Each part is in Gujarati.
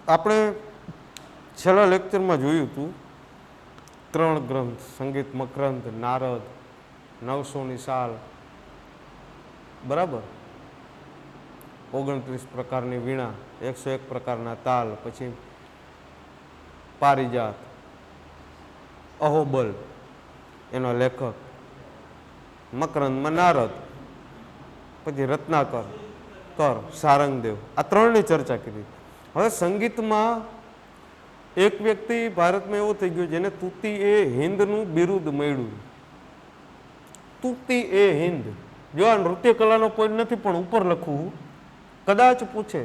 આપણે છેલ્લા લેક્ચરમાં જોયું હતું 3 ગ્રંથ, સંગીત મકરંદ, નારદ, 900ની સાલ, બરાબર, 29 પ્રકારની વીણા, 101 પ્રકારના તાલ, પછી પારિજાત, અહોબલ એનો લેખક, મકરંદમાં નારદ, પછી રત્નાકર, કર, સારંગદેવ, આ 3ની ચર્ચા કરી. હવે સંગીતમાં એક વ્યક્તિ ભારતમાં એવો થઈ ગયો જેને તુતિ એ હિન્દનું બિરુદ મળ્યું. તુતિ એ હિન્દ, જો આ નૃત્ય કલાનો પોઈન્ટ નથી પણ ઉપર લખવું, કદાચ પૂછે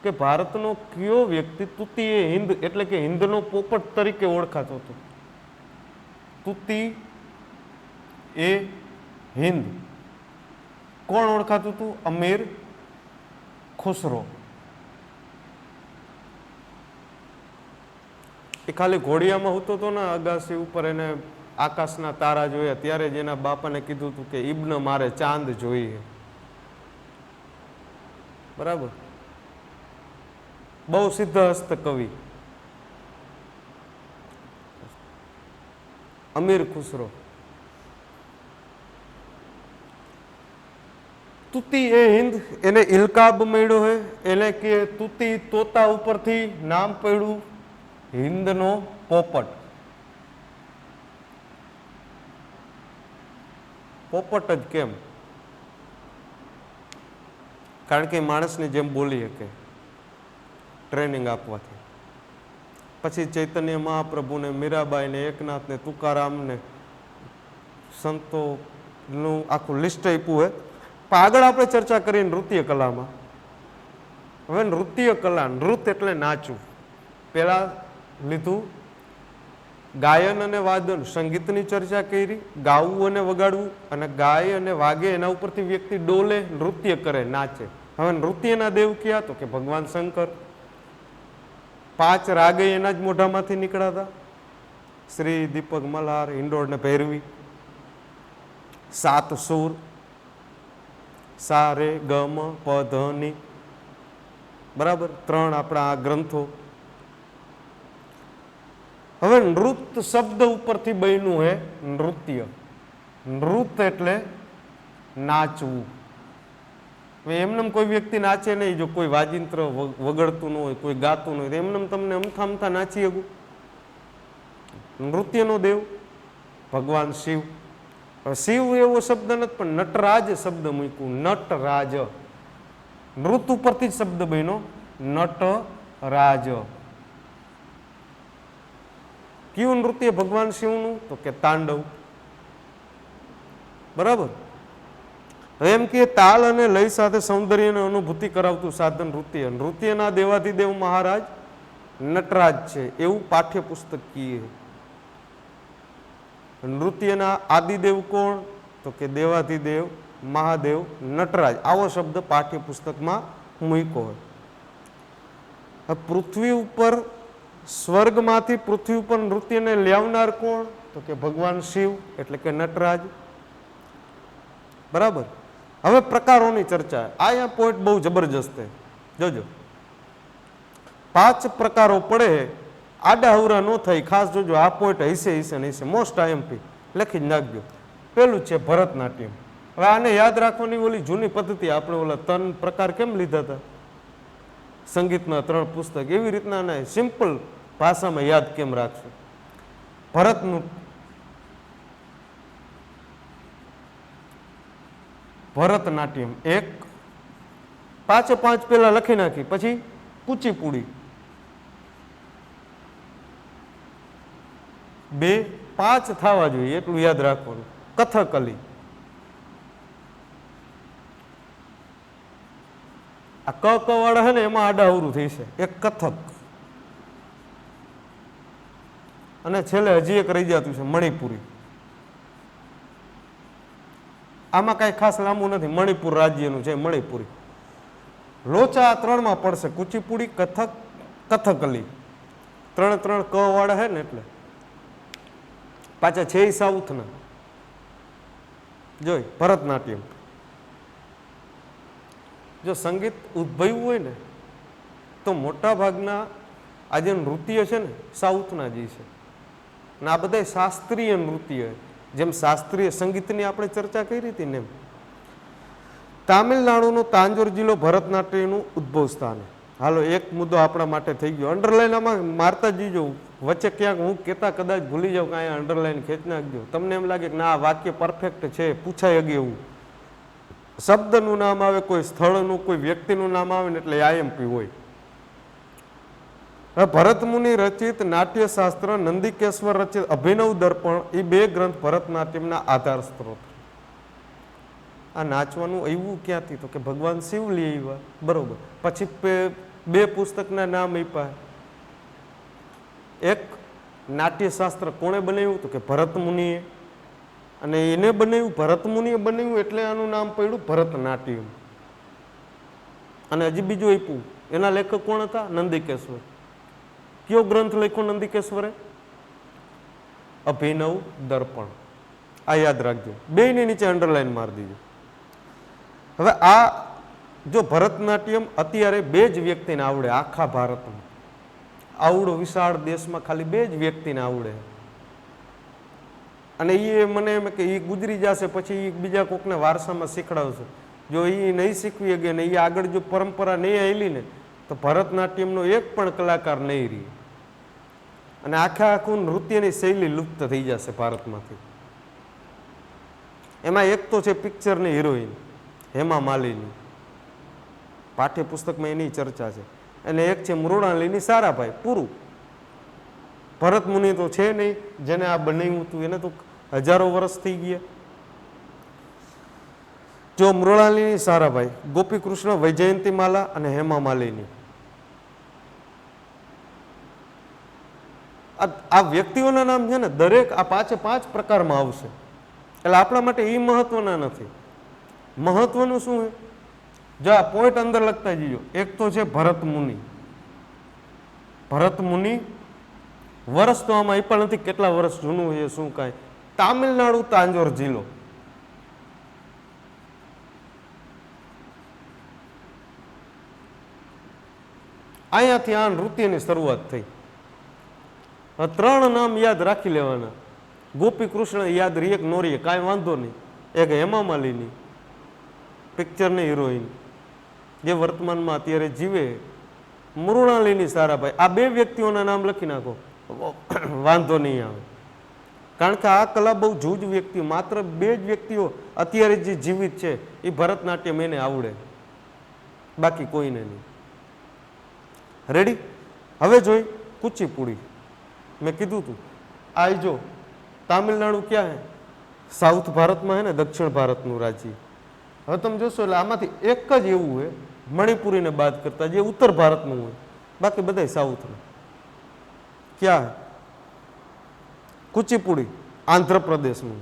કે ભારતનો કયો વ્યક્તિ તુતિ એ હિન્દ એટલે કે હિન્દનો પોપટ તરીકે ઓળખાતો હતો. તુતિ એ હિન્દ કોણ ઓળખાતું હતું? અમીર ખુસરો. એ ખાલી ઘોડિયામાં હોતો હતો ને અગાસી ઉપર, એને આકાશના તારા જોયા ત્યારે જ એના બાપાને કીધું હતું કે ઇબ્ન મારે ચાંદ જોઈએ. બરાબર, બહુ સિદ્ધહસ્ત કવિ અમીર ખુસરો. તુતિ એ હિન્દ એને ઇલકાબ મળ્યો હે, એટલે કે તુતિ તોતા ઉપરથી નામ પડ્યું હિન્દનો પોપટ. પોપટ જ કેમ? કારણ કે માણસની જેમ બોલી શકે ટ્રેનિંગ આપવાથી. પછી ચૈતન્ય મહાપ્રભુને, મીરાબાઈને, એકનાથને, તુકારામને, સંતોનું આખું લિસ્ટ આપ્યું હે. પણ આગળ આપણે ચર્ચા કરી નૃત્ય કલામાં. હવે નૃત્ય કલા, નૃત્ય એટલે નાચવું. પેલા લીધું ગાયન અને વાદન, સંગીતની ચર્ચા કરી, ગાવું અને વગાડવું, અને ગાય અને વાગે એના ઉપરથી વ્યક્તિ ડોલે, નૃત્ય કરે, નાચે. હવે નૃત્યના દેવ ક્યાં? તો કે ભગવાન શંકર. 5 રાગે એના જ મોઢામાંથી નીકળ્યા હતા: શ્રી, દીપક, મલ્હાર, હિંડોળ ને ભૈરવી. 7 સુર, સા રે ગ મ પ ધ ની, બરાબર. 3 આપણા આ ગ્રંથો. હવે નૃત શબ્દ ઉપરથી બન્યું હે નૃત્ય. નૃત એટલે નાચવું. એમને કોઈ વ્યક્તિ નાચે નહીં. જો કોઈ વાજિંત્ર વગડતું ન હોય, કોઈ ગાતું ન હોય, એમને તમને અમથા અમથા નાચી શકું? નૃત્યનો દેવ ભગવાન શિવ. શિવ એવો શબ્દ નથી પણ નટરાજ શબ્દ મૂક્યું. નટરાજ, નૃત ઉપરથી જ શબ્દ બન્યો નટરાજ. કયું નૃત્ય ભગવાન શિવનું? તો કે તાંડવ. બરાબર. એમ કે તાલ અને લય સાથે સૌંદર્યની અનુભૂતિ કરાવતું સાધન નૃત્ય. નૃત્યના દેવાધિદેવ મહારાજ નટરાજ છે એવું પાઠ્યપુસ્તક કીએ. નૃત્યના આદિદેવ કોણ? તો કે દેવાધિદેવ મહાદેવ નટરાજ. આવો શબ્દ પાઠ્યપુસ્તકમાં મૂક્યો હોય. પૃથ્વી ઉપર, સ્વર્ગમાંથી પૃથ્વી ઉપર નૃત્યને લાવનાર કોણ? તો કે ભગવાન શિવ એટલે કે નટરાજ. બરાબર. હવે પ્રકારોની ચર્ચા. અહીંયા પોઈન્ટ બહુ જબરજસ્ત છે, જોજો. 5 પ્રકારો પડે, આડા અવરા ન થાય. ખાસ જોજો, આ પોઈન્ટ હશે મોસ્ટ આઈએમપી લખી જ નાખજો. પેલું છે ભરતનાટ્યમ. હવે આને યાદ રાખવાની ઓલી જૂની પદ્ધતિ, આપણે ઓલા 3 પ્રકાર કેમ લીધા હતા સંગીતના 3 પુસ્તક, એવી રીતના આને સિમ્પલ ભાષામાં યાદ કેમ રાખશું? ભરતનાટ્યમ 1, 5 પેલા લખી નાખી. પછી કુચીપુડી 2, 5 થવા જોઈએ એટલું યાદ રાખવાનું. કથકલી, આ ક વાળા છે ને એમાં આડાઅવરું થઈ છે. એક કથક, અને છેલ્લે હજી એક રહી જતું છે મણિપુરી. આમાં કઈ ખાસ લાંબુ નથી, મણિપુર રાજ્યનું છે મણિપુરી. લોચા 3માં પડશે: કુચીપુડી, કથક, કથકલી. 3 ક વાળા છે ને એટલે. પાછા છે સાઉથના. જોઈ ભરતનાટ્યમ. જો સંગીત ઉદ્ભવ્યું હોય ને તો મોટા ભાગના આ જે નૃત્ય છે ને સાઉથના જે છે, અને આ બધા શાસ્ત્રીય નૃત્ય, જેમ શાસ્ત્રીય સંગીતની આપણે ચર્ચા કરી હતી ને એમ તામિલનાડુનો તાંજોર જિલ્લો ભરતનાટ્યમનું ઉદ્ભવ સ્થાન. હાલો એક મુદ્દો આપણા માટે થઈ ગયો, અંડરલાઈન આમાં મારતા જીજો, વચ્ચે ક્યાંક હું કહેતા કદાચ ભૂલી જાઉં કે અહીંયા અંડરલાઈન ખેંચ નાખજો, તમને એમ લાગે કે ના આ વાક્ય પરફેક્ટ છે, પૂછાય અગે એવું. શબ્દનું નામ આવે, કોઈ સ્થળનું, કોઈ વ્યક્તિનું નામ આવે ને એટલે આઈએમપી હોય. ભરતમુનિ રચિત નાટ્યશાસ્ત્ર, નંદિકેશ્વર રચિત અભિનવ દર્પણ, એ બે ગ્રંથ ભરતનાટ્યમના આધાર સ્ત્રોત. આ નાચવાનું આવ્યું ક્યાંથી? તો કે ભગવાન શિવ લઈ આવ્યા, બરોબર. પછી બે પુસ્તકના નામ આપ્યા. એક નાટ્યશાસ્ત્ર કોણે બનાવ્યું? તો કે ભરતમુનિએ, અને એને બનાવ્યું, ભરતમુનિએ બનાવ્યું એટલે આનું નામ પડ્યું ભરતનાટ્યમ. અને હજી બીજું આપ્યું, એના લેખક કોણ હતા? નંદિકેશ્વર. કયો ગ્રંથ લખ્યો નંદિકેશ્વરે? અભિનવ દર્પણ. આ યાદ રાખજો, બેયની નીચે અંડરલાઈન મારી દીજો. હવે આ જો ભરતનાટ્યમ અત્યારે બે જ વ્યક્તિને આવડે આખા ભારતમાં, આવડો વિશાળ દેશમાં ખાલી બે જ વ્યક્તિને આવડે. અને એ મને એમ કે એ ગુજરી જશે પછી એ બીજા કોકને વારસામાં શીખડાવશે. જો એ નહીં શીખવી શકે ને એ આગળ જો પરંપરા નહીં આવેલી ને તો ભરતનાટ્યમનો એક પણ કલાકાર નહીં રહે, અને આખું નૃત્યની શૈલી લુપ્ત થઈ જશે ભારતમાંથી. એમાં એક તો છે પિક્ચરની હિરોઈન હેમા માલિની, પાઠ્યપુસ્તકમાં એની ચર્ચા છે, અને એક છે મૃણાલિની સારાભાઈ. પૂરું. ભરતમુનિ તો છે નહીં, જેને આ બનાવ્યું હતું એને તો હજારો વર્ષ થઈ ગયા. જો મૃણાલિની સારાભાઈ, ગોપીકૃષ્ણ વૈજયંતીમાલા અને હેમા માલિની, આ વ્યક્તિઓના નામ છે ને દરેક આ પાંચે પાંચ પ્રકારમાં આવશે. એટલે આપણા માટે એ મહત્વના નથી. મહત્વનું શું છે? જો આ પોઈન્ટ અંદર લખતા જઈજો. એક તો છે ભરતમુનિ. ભરતમુનિ વર્ષ તો આમાં એ પણ નથી કેટલા વર્ષ જૂનું છે શું કાંઈ. તામિલનાડુ તાંજોર જિલ્લો. અહીંયાથી આ નૃત્યની શરૂઆત થઈ. ત્રણ નામ યાદ રાખી લેવાના. ગોપી કૃષ્ણ યાદ રહીએ કે નો રહીએ કાંઈ વાંધો નહીં. એક હેમા માલિની, પિક્ચરની હિરોઈન જે વર્તમાનમાં અત્યારે જીવે, મૃણાલિની સારાભાઈ. આ બે વ્યક્તિઓના નામ લખી નાખો, વાંધો નહીં આવે. કારણ કે આ કલા બહુ જૂજ વ્યક્તિઓ, માત્ર બે જ વ્યક્તિઓ અત્યારે જે જીવિત છે એ ભરતનાટ્યમ એને આવડે, બાકી કોઈને નહીં. રેડી? હવે જોઈ કુચીપુડી. મેં કીધું તું આ જો તામિલનાડુ ક્યાં હે? સાઉથ ભારતમાં હે ને, દક્ષિણ ભારતનું રાજ્ય. હવે તમે જોશો એટલે આમાંથી એક જ એવું હોય મણિપુરીને બાદ કરતા જે ઉત્તર ભારતનું હોય, બાકી બધા સાઉથના. ક્યાં હે? કુચીપુડી આંધ્રપ્રદેશનું.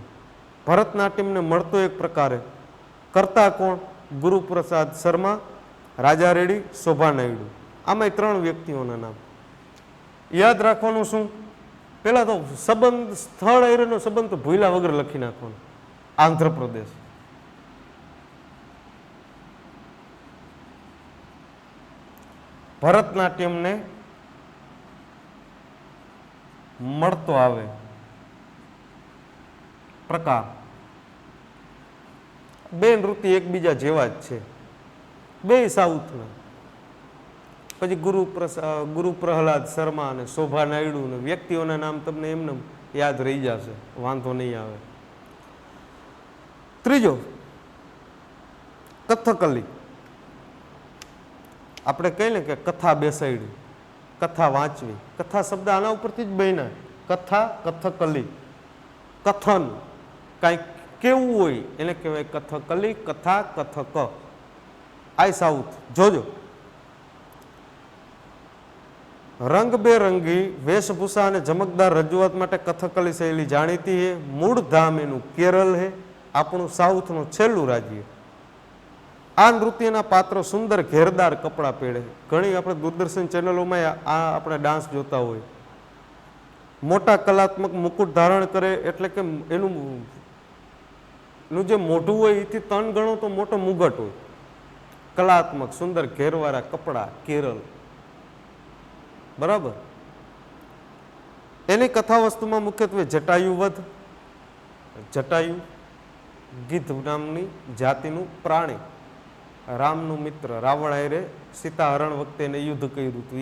ભરતનાટ્યમને મળતો એક પ્રકારે કરતા કોણ? ગુરુપ્રસાદ શર્મા, રાજા રેડ્ડી, શોભા નાયડુ. આમાં ત્રણ વ્યક્તિઓના નામ યાદ રાખવાનું. શું? પેલા તો સંબંધ, સ્થળ એનો સંબંધ તો ભૂલા વગર લખી નાખવાનો. આંધ્રપ્રદેશ. ભરતનાટ્યમને મળતો આવે પ્રકાર, બે નૃત્ય એકબીજા જેવા જ છે, બે સાઉથના. પછી ગુરુ પ્રહલાદ શર્મા અને શોભા નાયડુ ને વ્યક્તિઓના નામ તમને એમને યાદ રહી જશે, વાંધો નહીં આવે. ત્રીજો કથકલી. આપણે કહીએ ને કે કથા બેસાડી, કથા વાંચવી. કથા શબ્દ આના ઉપરથી જ બન્યા. કથા, કથકલી. કથન કાંઈક કેવું હોય એને કહેવાય કથકલી, કથા, કથક. આ સાઉથ. જોજો, રંગબેરંગી વેશભૂષા અને ચમકદાર રજૂઆત માટે કથકલી શૈલી જાણીતી છે. મૂળ ધામ એનું કેરળ છે, આપણું સાઉથનું છેલ્લું રાજ્ય. આ નૃત્યના પાત્રો સુંદર ઘેરદાર કપડાં પહેરે. ઘણી આપણે દૂરદર્શન ચેનલોમાં આ આપણે ડાન્સ જોતા હોય. મોટા કલાત્મક મુકુટ ધારણ કરે, એટલે કે એનું જે મોઢું હોય એથી 3 ગણો તો મોટો મુગટ હોય. કલાત્મક સુંદર ઘેરવાળા કપડાં. કેરળ બરાબર. એની કથા વસ્તુમાં મુખ્યત્વે જટાયુ વધ. જટાયુ ગીધ નામની જાતિનું પ્રાણી, રામનું મિત્ર, રાવણ હારે સીતા હરણ વખતે એને યુદ્ધ કર્યું હતું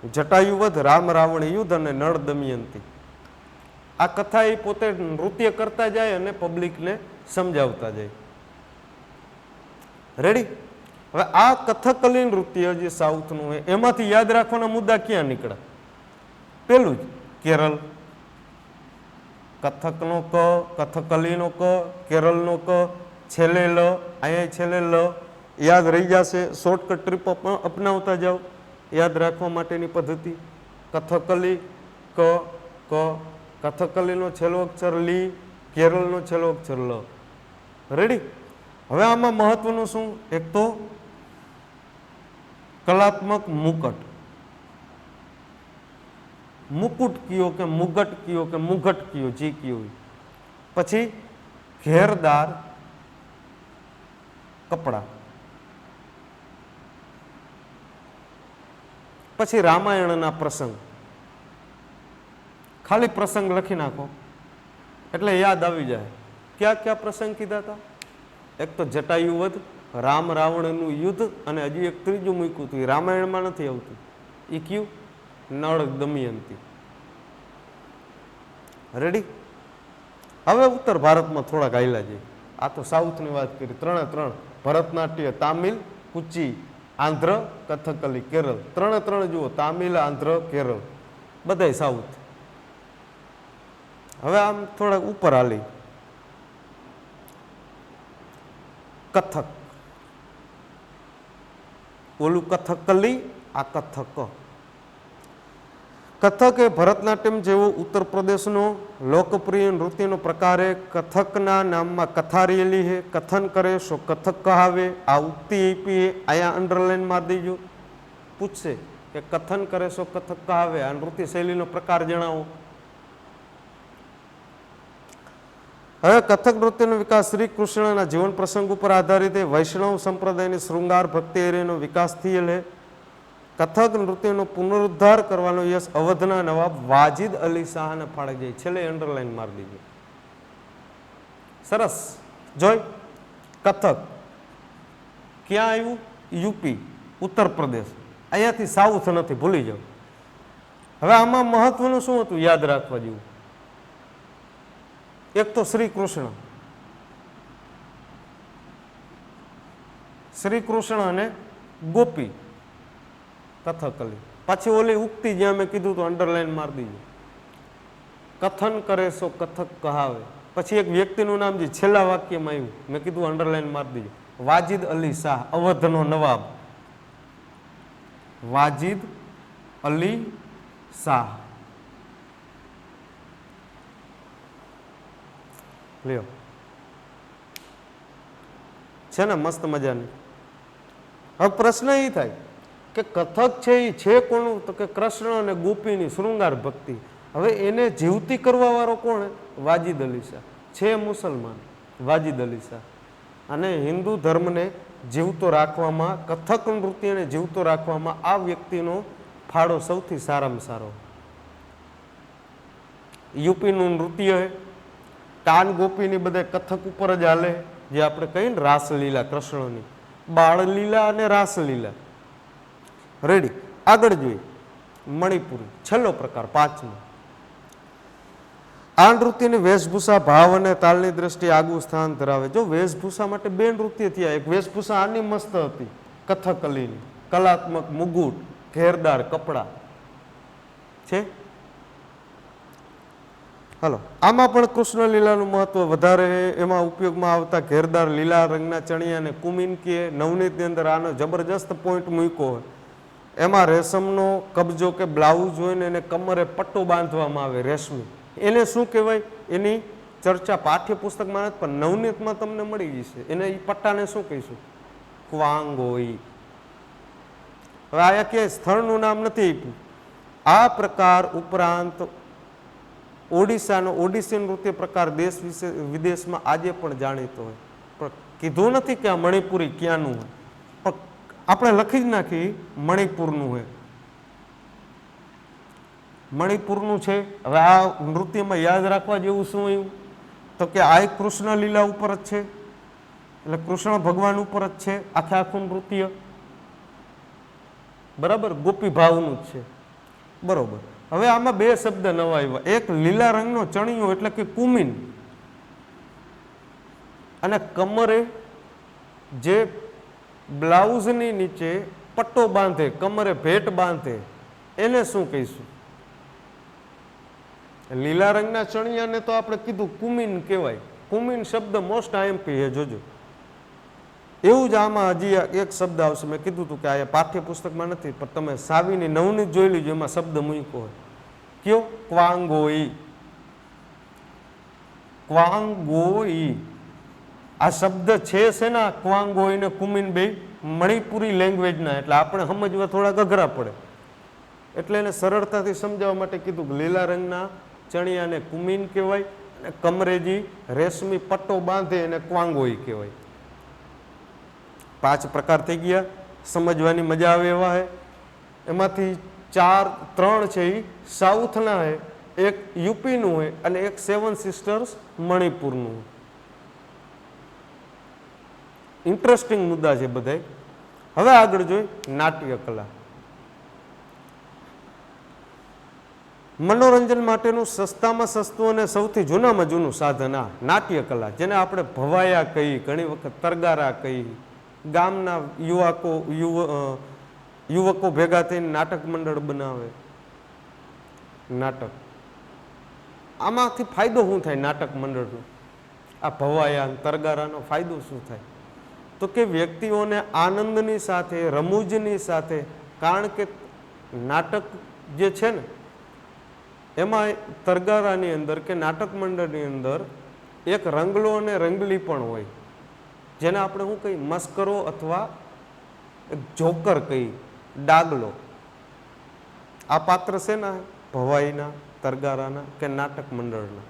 એ જટાયુ વધ, રામ રાવણ યુદ્ધ અને નળ દમયંતી. આ કથા એ પોતે નૃત્ય કરતા જાય અને પબ્લિકને સમજાવતા જાય. રેડી. હવે આ કથકલી નૃત્ય જે સાઉથનું હોય એમાંથી યાદ રાખવાના મુદ્દા ક્યાં નીકળ્યા? પેલું જ કેરળ, કથકનો ક, કથકલીનો ક, કેરળનો ક, છેલ્લે લ, અહીંયા છેલ્લે લ. યાદ રહી જશે. શોર્ટકટ ટ્રીપ અપનાવતા જાઓ યાદ રાખવા માટેની પદ્ધતિ. કથકલી ક, ક, કથકલીનો છેલ્લો અક્ષર લી, કેરળનો છેલ્લો અક્ષર લ. રેડી. હવે આમાં મહત્વનું શું? એક તો કલાત્મક મુકટ, મુકુટ કયો કે મુગટ કયો કે મુઘટ કયો, જી કયો. પછી ઘેરદાર કપડા. પછી રામાયણના પ્રસંગ. ખાલી પ્રસંગ લખી નાખો એટલે યાદ આવી જાય. ક્યાં ક્યાં પ્રસંગ કીધા હતા? એક તો જટાયુ વધ, રામ રાવણનું યુદ્ધ, અને હજી એક ત્રીજું મૂક્યું હતું, રામાયણમાં નથી આવતું. એ કયું? નળ દમયંતી. રેડી. હવે ઉત્તર ભારતમાં થોડાક આયલા છે. આ તો સાઉથની વાત કરી. ત્રણે ત્રણ ભરતનાટ્ય, તામિલ, કુચી, આંધ્ર, કથકલી, કેરળ. ત્રણે ત્રણ જુઓ, તામિલ, આંધ્ર, કેરળ, બધાય સાઉથ. હવે આમ થોડાક ઉપર હાલી. કથક, ઓલું કથકલી, આ કથક. કથક એ ભરતનાટ્યમ જેવો ઉત્તર પ્રદેશનો લોકપ્રિય નૃત્યનો પ્રકાર है. કથકના નામમાં કથા રહેલી है. કથન કરે સો કથક કહાવે. આ ઉક્તિ આપી है, અહીંયા અંડરલાઈન મારી દેજો. પૂછશે કે કથન કરે સો કથક કહાવે, આ નૃત્ય શૈલીનો પ્રકાર જણાવો. હવે કથક નૃત્યનો વિકાસ શ્રી કૃષ્ણના જીવન પ્રસંગ ઉપર આધારિત વૈષ્ણવ સંપ્રદાયની શૃંગાર ભક્તિ એરિયાનો વિકાસ થયેલ છે. કથક નૃત્યનો પુનરુદ્ધાર કરવાનો યશ અવધના નવાબ વાજિદ અલી શાહને ફાળે જાય. છેલ્લે અંડરલાઈન મારી દીધી. સરસ. જોઈ કથક ક્યાં આવ્યું? યુપી, ઉત્તર પ્રદેશ. અહીંયાથી સાઉથ નથી, ભૂલી જાઓ. હવે આમાં મહત્વનું શું હતું યાદ રાખવા જેવું? એક તો શ્રી કૃષ્ણ, શ્રી કૃષ્ણ અને ગોપી, કથકલી. પછી ઓલી ઉક્તિ જ્યાં મેં કીધું તો અંડરલાઈન મારી દીધું, કથન કરે સો કથક કહાવે. પછી એક વ્યક્તિનું નામ જે છેલ્લા વાક્યમાં આવ્યું મેં કીધું અંડરલાઈન મારી દીધું, વાજિદ અલી શાહ, અવધનો નવાબ, વાજિદ અલી શાહ. લ્યો છે ને મસ્ત મજાની. હવે પ્રશ્ન એ થાય કે કથક છે એ છે કોનું? તો કે કૃષ્ણ અને ગોપીની શૃંગાર ભક્તિ. હવે એને જીવતી કરવા વાળો કોણ? વાજિદ અલી શાહ. છે મુસલમાન વાજિદ અલી શાહ. અને હિન્દુ ધર્મને જીવતો રાખવામાં, કથક નૃત્યને જીવતો રાખવામાં આ વ્યક્તિનો ફાળો સૌથી સારામાં સારો. યુપીનું નૃત્ય હે. તાન ગોપીની બધા કથક ઉપર જ હાલે, જે આપણે કહીએ ને રાસલીલા કૃષ્ણની, બાળલીલા અને રાસલીલા. રેડી. આગળ જોઈએ મણિપુરી, છેલ્લો પ્રકાર, પાંચમો. આ નૃત્યની વેશભૂષા ભાવ અને તાલની દ્રષ્ટિએ આગવું સ્થાન ધરાવે. જો વેશભૂષા માટે બે નૃત્ય થયા. એક વેશભૂષા આની મસ્ત હતી કથકલીની, કલાત્મક મુગુટ, ઘેરદાર કપડા છે. હાલો, આમાં પણ કૃષ્ણ લીલાનું મહત્વ વધારે. એમાં ઉપયોગમાં આવતા ઘેરદાર લીલા રંગના ચણિયા અને કુમિનકીએ નવનીતની અંદર આનો જબરજસ્ત પોઈન્ટ મૂક્યો હોય. એમાં રેશમનો કબજો કે બ્લાઉઝ હોય ને એને કમરે પટ્ટો બાંધવામાં આવે રેશમી. એને શું કહેવાય? એની ચર્ચા પાઠ્યપુસ્તકમાં નથી પણ નવનીતમાં તમને મળી જશે. એને એ પટ્ટાને શું કહીશું? ક્વાંગોઈ. હવે આયા ક્યાંય સ્થળનું નામ નથી આપ્યું. આ પ્રકાર ઉપરાંત ઓડિશાનો ઓડિસી નૃત્ય પ્રકાર દેશ વિદેશમાં આજે પણ જાણીતો હોય. પણ કીધું નથી કે આ મણિપુરી ક્યાંનું હોય, પણ આપણે લખી જ નાખી મણિપુરનું હોય. મણિપુરનું છે. હવે આ નૃત્યમાં યાદ રાખવા જેવું શું આવ્યું તો કે આ એક કૃષ્ણ લીલા ઉપર જ છે, એટલે કૃષ્ણ ભગવાન ઉપર જ છે આખે આખું નૃત્ય, બરાબર, ગોપી ભાવનું જ છે, બરોબર. હવે આમાં બે શબ્દ નવા આવ્યા, એક લીલા રંગનો ચણિયો એટલે કે કુમીન, અને કમરે જે બ્લાઉઝની નીચે પટ્ટો બાંધે, કમરે ભેટ બાંધે, એને શું કહીશું? લીલા રંગના ચણિયાને તો આપણે કીધું કુમીન કહેવાય. કુમીન શબ્દ મોસ્ટ આઈએમપી છે, જોજો. એવું જ આમાં હજી એક શબ્દ આવશે, મેં કીધું હતું કે આ પાઠ્યપુસ્તકમાં નથી, પણ તમે સાવીની નવનીત જોઈ લીજો, એમાં શબ્દ મૂક્યો હોય. કયો? ક્વાંગોઈ. ક્વાંગોઈ આ શબ્દ છે શેના? ક્વાંગોઈ ને કુમીન બે મણિપુરી લેંગ્વેજના, એટલે આપણે સમજવા થોડા અઘરા પડે, એટલે એને સરળતાથી સમજાવવા માટે કીધું કે લીલા રંગના ચણિયાને કુમીન કહેવાય, અને કમરેજી રેશમી પટ્ટો બાંધે એને ક્વાંગોઈ કહેવાય. 5 પ્રકાર થઈ ગયા, સમજવાની મજા આવે એવા હે. એમાંથી 3 છે એ સાઉથના હે, એક યુપીનું હે અને એક 7 સિસ્ટર્સ મણિપુરનું. ઇન્ટરેસ્ટિંગ મુદ્દા છે બધા. હવે આગળ જોઈ નાટ્ય કલા. મનોરંજન માટેનું સસ્તામાં સસ્તું અને સૌથી જૂનામાં જૂનું સાધન આ નાટ્ય કલા, જેને આપણે ભવાયા કહી, ઘણી વખત તરગારા કહી. ગામના યુવકો ભેગા થઈને નાટક મંડળ બનાવે. નાટક આમાંથી ફાયદો શું થાય? નાટક મંડળનો આ ભવાયા તરગારાનો ફાયદો શું થાય? તો કે વ્યક્તિઓને આનંદની સાથે, રમૂજની સાથે, કારણ કે નાટક જે છે ને એમાં તરગારાની અંદર કે નાટક મંડળની અંદર એક રંગલો અને રંગલી પણ હોય, જેને આપણે શું કહીએ? મસ્કરો અથવા એક જોકર કહી, ડાગલો. આ પાત્ર શેના? ભવાઈના, તરગારાના કે નાટક મંડળના.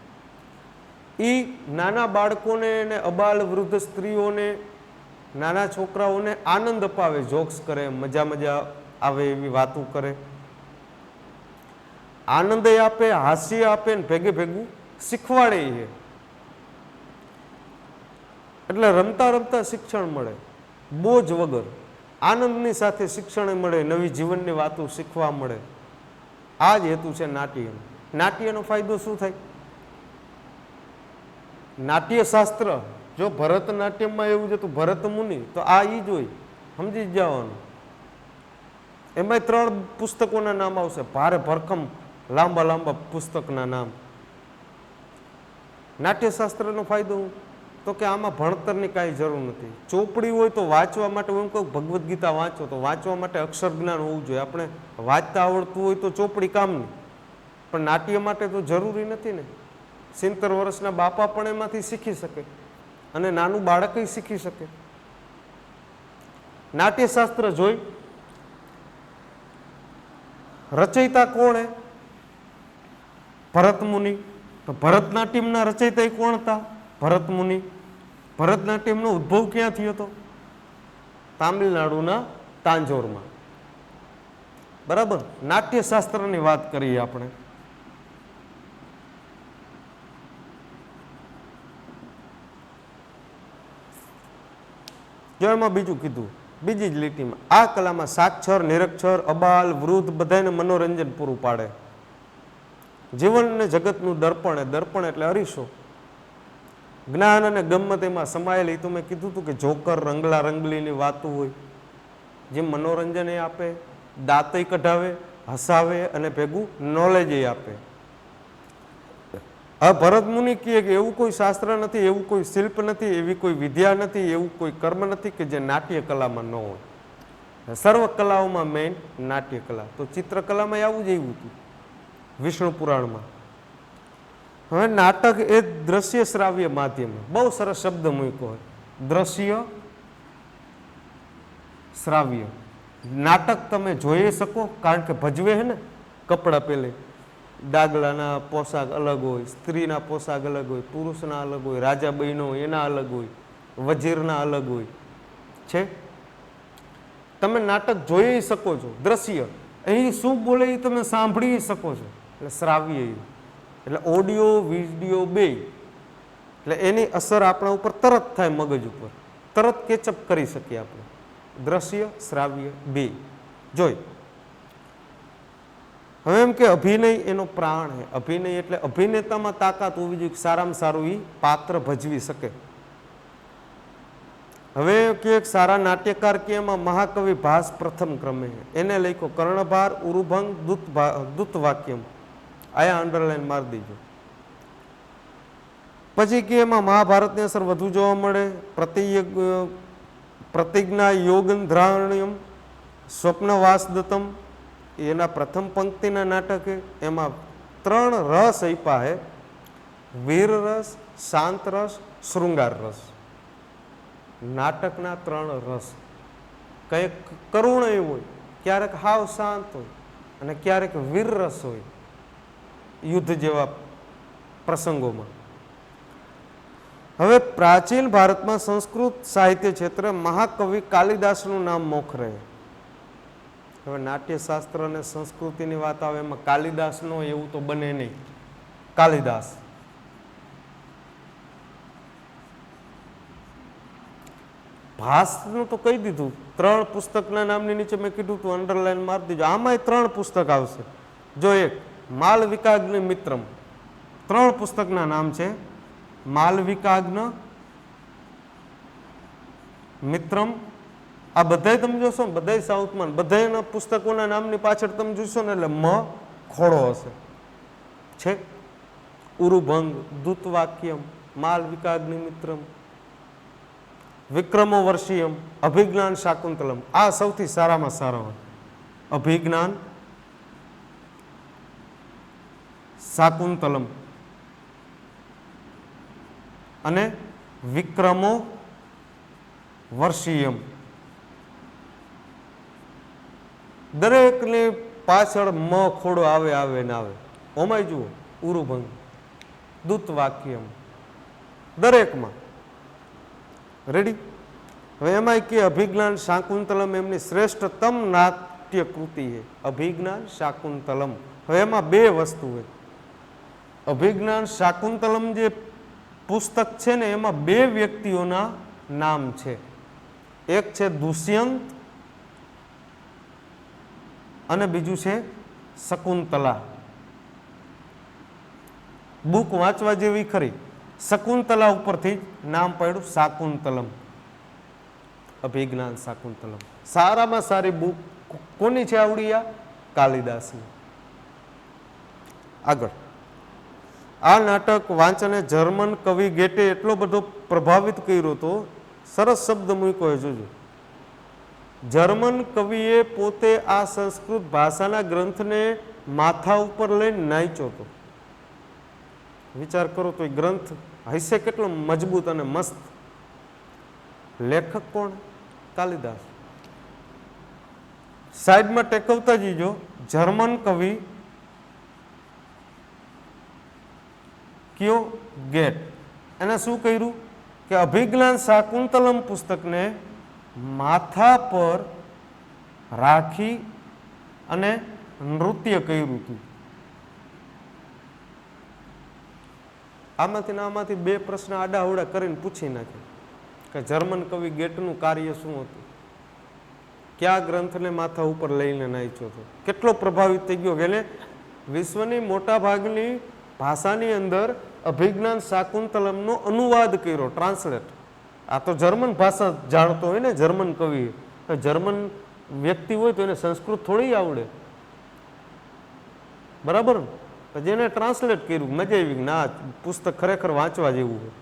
એ નાના બાળકોને અને અબાલ વૃદ્ધ સ્ત્રીઓને, નાના છોકરાઓને આનંદ અપાવે, જોક્સ કરે, મજા આવે એવી વાતો કરે, આનંદ આપે, હાસ્ય આપે ને ભેગે ભેગું શીખવાડે છે. એટલે રમતા રમતા શિક્ષણ મળે, બોજ વગર, આનંદની સાથે શિક્ષણ મળે, નવી જીવનની વાતો શીખવા મળે. આ જ હેતુ છે નાટ્યનો. નાટ્યનો ફાયદો શું થાય? નાટ્યશાસ્ત્ર, જો ભરતનાટ્યમમાં એવું જ હતું, ભરત મુનિ, તો આ ઈ જ હોય, સમજી જ જવાનું. એમાં 3 પુસ્તકોના નામ આવશે, ભારે ભરખમ લાંબા લાંબા પુસ્તકના નામ. નાટ્યશાસ્ત્રનો ફાયદો તો કે આમાં ભણતરની કાંઈ જરૂર નથી. ચોપડી હોય તો વાંચવા માટે, હું કહું ભગવદ્ ગીતા વાંચો તો વાંચવા માટે અક્ષર જ્ઞાન હોવું જોઈએ. આપણે વાંચતા આવડતું હોય તો ચોપડી કામની, પણ નાટ્ય માટે તો જરૂરી નથી ને. 70 વર્ષના બાપા પણ એમાંથી શીખી શકે અને નાનું બાળક શીખી શકે. નાટ્યશાસ્ત્ર જોઈ રચયિતા કોણ હે? ભરત મુનિ. તો ભરતનાટ્યમના રચયિતા કોણ હતા? ભરત મુનિ. ભરતનાટ્યમનો ઉદ્ભવ ક્યાંથી હતો? તામિલનાડુના તાંજોરમાં. બરાબર. નાટ્યશાસ્ત્રની વાત કરીએ આપણે. જો એમાં બીજું કીધું, બીજી જ લીટીમાં, આ કલામાં સાક્ષર, નિરક્ષર, અબાલ, વૃદ્ધ બધાને મનોરંજન પૂરું પાડે. જીવન અને જગતનું દર્પણ, દર્પણ એટલે અરીસો. જ્ઞાન અને ગમ્મત એમાં સમાયેલી. તો મેં કીધું હતું કે જોકર, રંગલા રંગલીની વાતો હોય, જે મનોરંજન એ આપે, દાંતય કઢાવે, હસાવે અને ભેગું નોલેજ એ આપે. હવે ભરત મુનિ કહે કે એવું કોઈ શાસ્ત્ર નથી, એવું કોઈ શિલ્પ નથી, એવી કોઈ વિદ્યા નથી, એવું કોઈ કર્મ નથી કે જે નાટ્ય કલામાં ન હોય. સર્વ કલાઓમાં મેઇન નાટ્ય કલા. તો ચિત્રકલામાં આવું જ એવું હતું વિષ્ણુ પુરાણમાં. હવે નાટક એ દ્રશ્ય શ્રાવ્ય માધ્યમ, બહુ સરસ શબ્દ મૂક્યો હોય, દ્રશ્ય શ્રાવ્ય. નાટક તમે જોઈ શકો, કારણ કે ભજવે હે ને. કપડાં પહેલે ડાગલાના પોશાક અલગ હોય, સ્ત્રીના પોશાક અલગ હોય, પુરુષના અલગ હોય, રાજા બહેનો એના અલગ હોય, વજીરના અલગ હોય છે. તમે નાટક જોઈ શકો છો. દ્રશ્ય અહીં શું બોલે એ તમે સાંભળી શકો છો. એટલે શ્રાવ્ય યુગ, એટલે ઓડિયો વિડિયો બે, એટલે એની અસર આપણા ઉપર તરત થાય, મગજ ઉપર તરત કેચઅપ કરી શકીએ આપણે. દ્રશ્ય શ્રાવ્ય બે જોઈ. હવે એમ કે અભિનય એનો પ્રાણ છે. અભિનય એટલે અભિનેતામાં તાકાત હોવી જોઈએ, સારામાં સારું એ પાત્ર ભજવી શકે. હવે કે સારા નાટ્યકાર કે એમાં મહાકવિ ભાસ પ્રથમ ક્રમે, એને લખ્યો કર્ણભાર, ઉરુભંગ, દૂતવાક્યમ. આયા અંડરલાઈન મારી દીજો. પછી કે એમાં મહાભારતની અસર વધુ જોવા મળે. પ્રતિજ્ઞા યોગંધ્રાણ્યમ, સ્વપ્નવાસદત્તમ, એના પ્રથમ પંક્તિના નાટક. એમાં 3 રસ આપ્યા હે: વીર રસ, શાંત રસ, શૃંગાર રસ. નાટકના 3 રસ. કંઈક કરુણ એવું હોય, ક્યારેક હાવ શાંત હોય, અને ક્યારેક વીર રસ હોય યુદ્ધ જેવા પ્રસંગોમાં. હવે પ્રાચીન ભારતમાં સંસ્કૃત સાહિત્ય ક્ષેત્રે મહાકવિ કાલિદાસનું નામ મોખરે. હવે નાટ્યશાસ્ત્ર અને સંસ્કૃતિની વાત આવે એમાં કાલિદાસનો એવું તો બને નહીં. કાલિદાસ ભાસનું તો કહી દીધું. 3 પુસ્તકના નામની નીચે મેં કીધું તું અંડરલાઈન મારી દીધું. આમાંય 3 પુસ્તક આવશે. જો એક માલવિકાગ્નિ મિત્રમ, 3 પુસ્તકના નામ છે. માલવિકાગ્ન મિત્રમ. આ બધાય તમે જોશો ને, બધાય સાઉથમાં, બધાયના પુસ્તકોના નામની પાછળ તમે જોશો ને એટલે મ ખોડો હશે. છે ઉરુભંગ, દૂતવાક્યમ, માલવિકાગ્નિ મિત્રમ, વિક્રમો વર્ષીયમ, અભિજ્ઞાન શાકુંતલમ. આ સૌથી સારામાં સારા હોય. અભિજ્ઞાન શાકુંતલમ અને વિક્રમો વર્ષીયમ. દરેકની પાછળ મ ખોડો આવે આવે ને આવે. ઓમાય જુઓ ઉરુભંગ, દૂતવાક્યમ, દરેકમાં. રેડી. હવે એમાં કે અભિજ્ઞાન શાકુંતલમ એમની શ્રેષ્ઠતમ નાટ્ય કૃતિ છે. અભિજ્ઞાન શાકુંતલમ. હવે એમાં 2 વસ્તુ હોય. અભિજ્ઞાન શાકુંતલમ જે પુસ્તક છે ને, એમાં 2 વ્યક્તિઓના નામ છે. એક છે દુષ્યંત અને બીજું છે શકુંતલા. બુક વાંચવા જેવી ખરી. શકુંતલા ઉપરથી નામ પડ્યું શાકુંતલમ. અભિજ્ઞાન શાકુંતલમ સારામાં સારી બુક કોની છે આવડી? આ કાલિદાસની. આગળ આ નાટક વાંચને જર્મન કવિ ગેટે એટલો બધો પ્રભાવિત કર્યો હતો. સરસ શબ્દ મૂક્યો છે, જોજો. જર્મન કવિએ પોતે આ સંસ્કૃત ભાષાના ગ્રંથને માથા ઉપર લઈને નાચ્યો હતો. વિચાર કરો તો એ ગ્રંથ હશે કેટલો મજબૂત અને મસ્ત. લેખક કોણ? કાલિદાસ. સાઈડમાં ટેકવતા જીજો. જર્મન કવિ કયો? ગેટ. એને શું કર્યું કે અભિજ્ઞાન શાકુંતલમ પુસ્તકને માથા પર રાખી અને નૃત્ય કર્યું હતું. આમાંથી 2 પ્રશ્ન આડાઅવડા કરીને પૂછી નાખે કે જર્મન કવિ ગેટનું કાર્ય શું હતું? કયા ગ્રંથને માથા ઉપર લઈને નાચ્યો હતો? કેટલો પ્રભાવિત થઈ ગયો? એને વિશ્વની મોટા ભાગની ભાષાની અંદર અભિજ્ઞાન શાકુંતલમનો અનુવાદ કર્યો, ટ્રાન્સલેટ. આ તો જર્મન ભાષા જાણતો હોય ને જર્મન કવિ. જર્મન વ્યક્તિ હોય તો એને સંસ્કૃત થોડી આવડે, બરાબર? જેને ટ્રાન્સલેટ કર્યું, મજા આવી ના પુસ્તક ખરેખર વાંચવા જેવું હોય.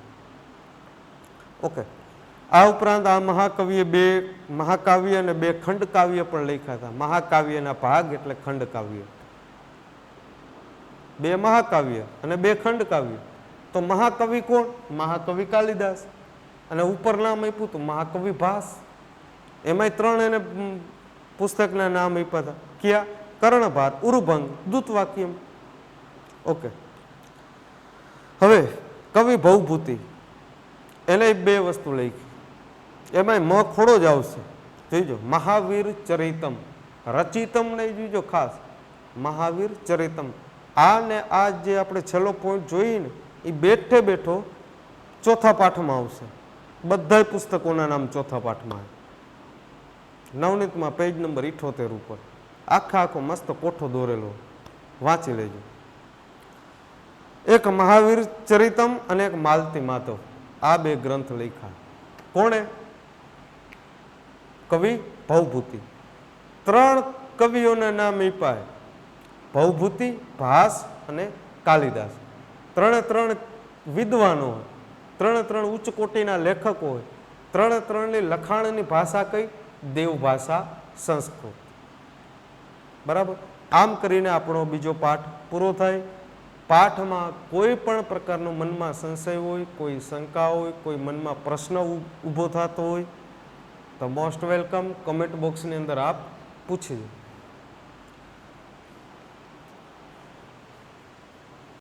ઓકે. આ ઉપરાંત આ મહાકવિએ 2 મહાકાવ્ય અને 2 ખંડકાવ્ય પણ લખ્યા હતા. મહાકાવ્યના ભાગ એટલે ખંડકાવ્ય. 2 મહાકાવ્ય અને 2 ખંડકાવ્ય. તો મહાકવિ કોણ? મહાકવિ કાલિદાસ. અને ઉપર નામ આપ્યું હતું મહાકવિ ભાસ. એમાંય 3 એને પુસ્તકના નામ આપ્યા હતા. ક્યાં? કર્ણભાર, ઉરુભંગ, દૂતવાક્યમ. ઓકે. હવે કવિ ભવભૂતિ, એને 2 વસ્તુ લખી. એમાં મ ખોડો જ આવશે, જોઈજો. મહાવીર ચરિતમ, રચિતમ નહીં જોઈજો ખાસ. મહાવીર ચરિતમ આ ને આ જે આપણે છેલ્લો પોઈન્ટ જોઈએ ને એ બેઠે બેઠો ચોથા પાઠમાં આવશે. બધાય પુસ્તકોના નામ ચોથા પાઠમાં આવે. નવનીતમાં પેજ નંબર 78 ઉપર આખો મસ્ત કોઠો દોરેલો, વાંચી લેજો. એક મહાવીર ચરિતમ અને એક માલતી માધવ, આ બે ગ્રંથ લખ્યા. કોણે? કવિ ભવભૂતિ. 3 કવિઓના નામ આપ્યા, ભવભૂતિ, ભાસ અને કાલિદાસ. 3 વિદ્વાનો હોય, 3 ઉચ્ચ કોટીના લેખકો હોય. 3ની લખાણની ભાષા કઈ? દેવ ભાષા, સંસ્કૃત. બરાબર. આમ કરીને આપણો બીજો પાઠ પૂરો થાય. પાઠમાં કોઈ પણ પ્રકારનો મનમાં સંશય હોય, કોઈ શંકા હોય, કોઈ મનમાં પ્રશ્ન ઊભો થતો હોય તો મોસ્ટ વેલકમ, કમેન્ટ બોક્સની અંદર આપ પૂછી દો.